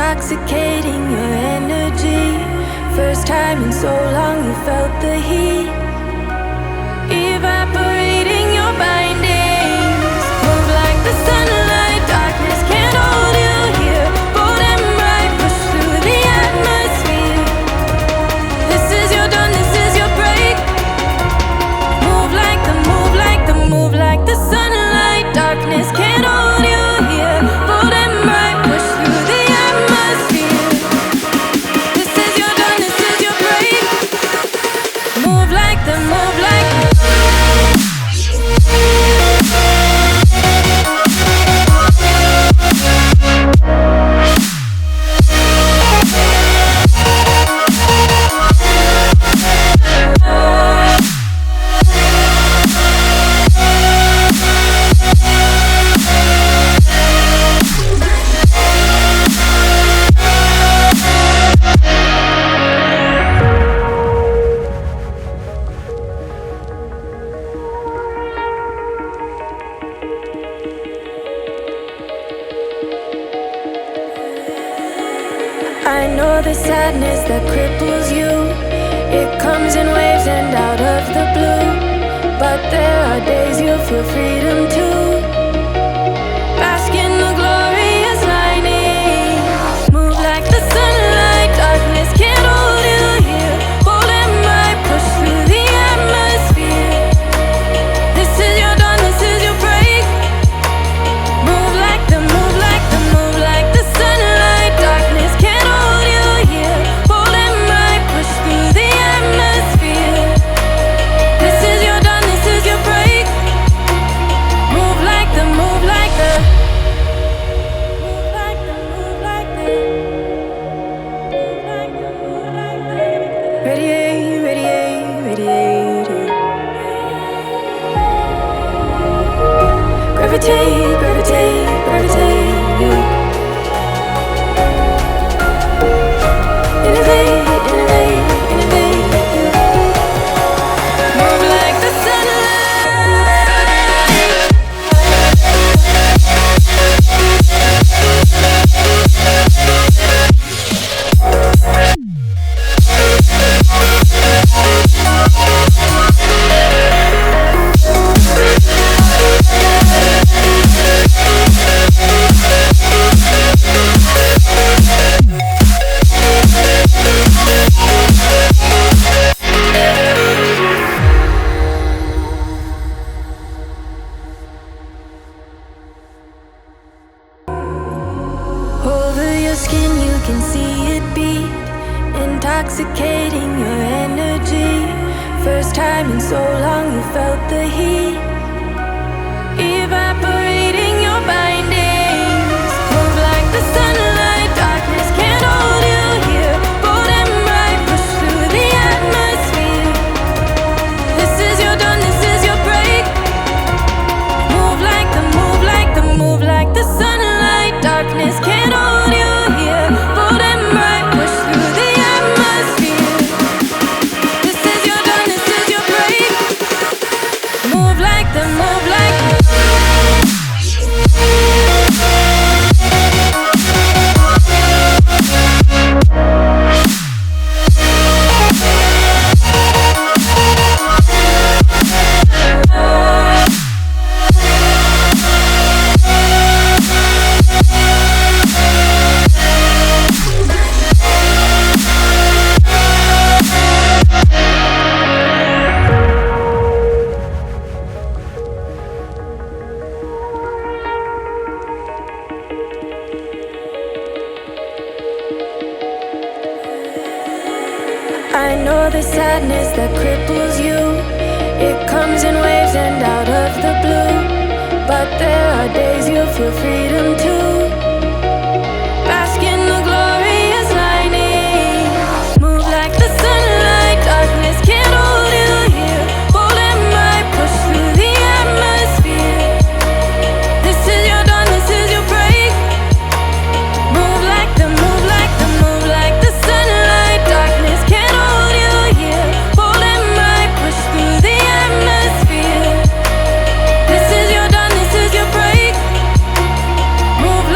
intoxicating your energy. First time in so long you felt the heat evaporating your bindings. Move like the sunlight, darkness can't hold you here. Bold and bright, push through the atmosphere. This is your dawn, this is your break. Move like the, move like the, move like the sunlight, darkness can't hold you here. Bold and bright, push through the atmosphere. This is your dawn, this is your break. Move like the, move like the. I know the sadness that cripples you. It comes in waves and out of the blue. But there are days you feel freedom too. Bask in the glorious lightning. Move like the sunlight, darkness can't hold you here. Bold and bright, push through the atmosphere. This is your dawn, this is your break. Move like the, move like the, move like the sunlight, darkness can't hold you here. Bold and bright, push through the atmosphere. This is your dawn, this is your break. Move like the, move like the, move like the, move like the, move like the, move like the. Radiate, radiate, radiate. Gravitate, gravitate, gravitate. Innovate, innovate, innovate. Move like the over your skin, you can see it beat, intoxicating your energy. First time in so long you felt the heat evaporating your bindings. Move like the sunlight, darkness can't hold you here. Bold and bright, push through the atmosphere. This is your dawn, this is your break. Move like the, move like the, move like the sunlight, darkness can't hold you here. Bold and bright, push through the atmosphere. This is your dawn, this is your break. Move like the, move like the. I know the sadness that cripples you. It comes in waves and out of the blue. But there are days you feel freedom too. Bask in the glorious lightning. Move like the sunlight, darkness can't hold you here. Bold and bright, push through the atmosphere. This is your dawn, this is your break. Move like the, move like the, move like the sunlight, darkness can't hold you here. Bold and bright, push through the atmosphere. This is your dawn, this is your break. Move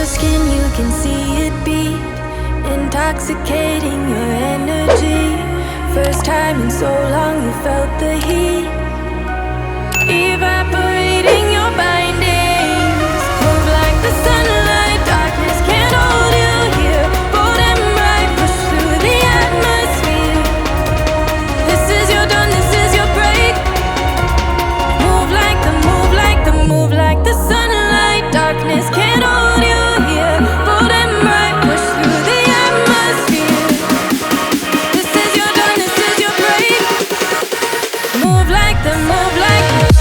your skin, you can see it beat, intoxicating your energy. First time in so long you felt the heat, evaporating your bindings. Move like the sunlight, darkness can't hold you here. Bold and bright, push through the atmosphere. This is your dawn, this is your break. Move like the, move like the, move like the sunlight, darkness can't hold you here. Bold and bright, push through the atmosphere. This is your dawn, this is your break. Move like the, move like the.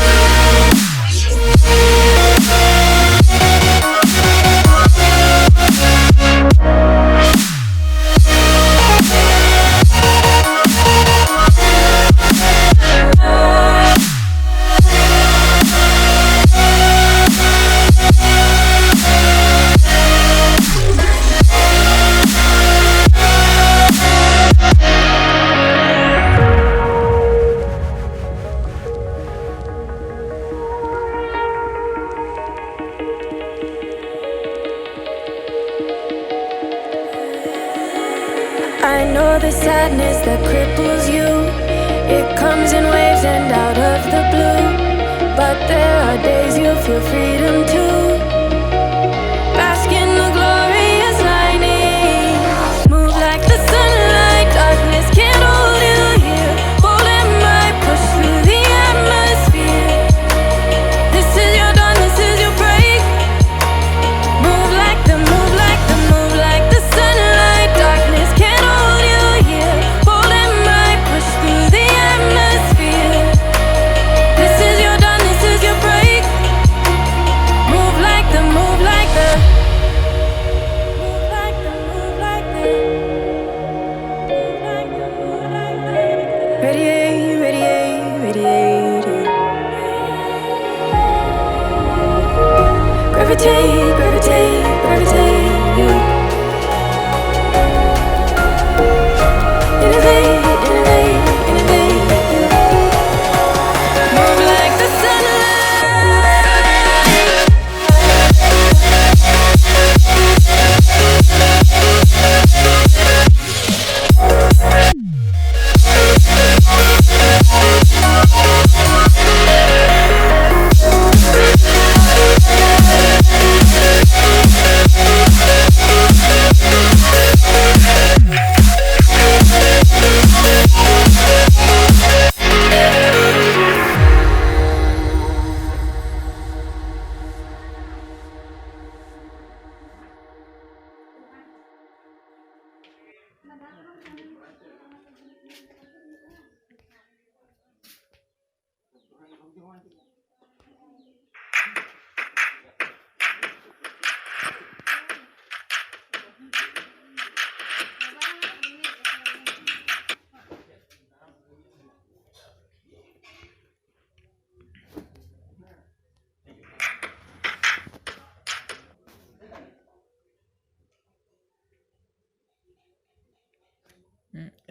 I know the sadness that cripples you. It comes in waves and out of the blue. But there are days you feel freedom too. Bask in the glorious lightning. Move like the sunlight, darkness can't hold you here. Bold and bright, push through the atmosphere. This is your dawn, this is your break. Move like the, move like the, move like the sunlight, darkness can't hold you here. Bold and bright, push through the atmosphere. This is your dawn, this is your break. Move like the, move like the, move like the, move like the, move like the, move like the. Radiate, radiate, radiate. Gravitate, gravitate, gravitate. You innovate, innovate, innovate. You move like the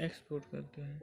export करते हैं।